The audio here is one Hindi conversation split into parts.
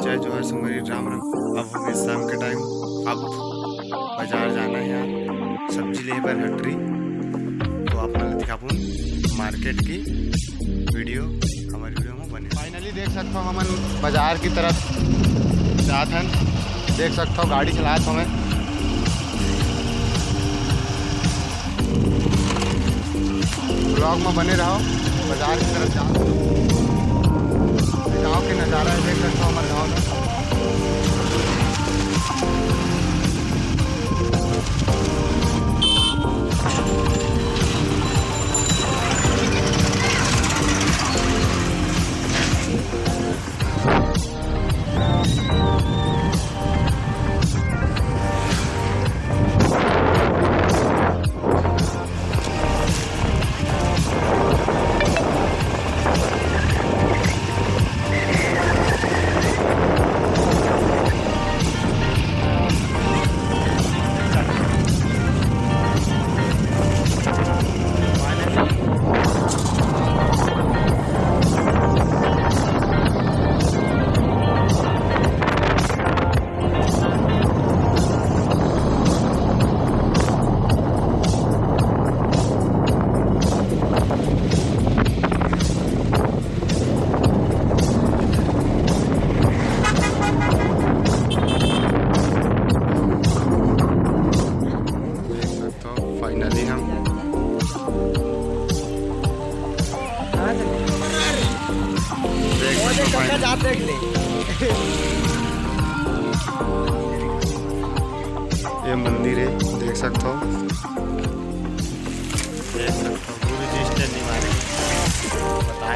जय जोहर सुमरी राम राम। अब हो गई शाम के टाइम। अब बाजार जाना है यार, सब्जी ले पर हटरी। तो आप मैं दिखाऊँ मार्केट की वीडियो हमारी वीडियो में बने। फाइनली देख सकते हो हम बाजार की तरफ जात हन। देख सकते हो गाड़ी चलात हमें। ब्लॉग में बने रहो, बाजार की तरफ जाओ। गाँव के नज़ारा है, देख सकते हो हमारे गाँव में। फाइनली हम ये मंदिर है, देख सकते हो। गुरु जी स्टैंड मारे बता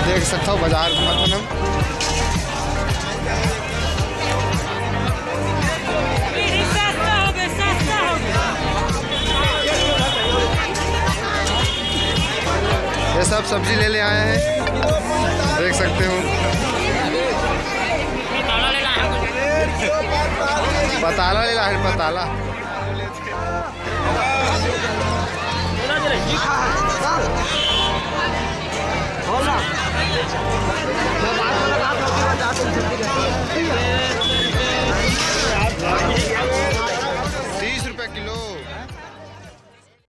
देख सकता हूँ बाजार मतलब ये सब सब्जी ले आए हैं, देख सकते हो। पताला ले ला है, पताला।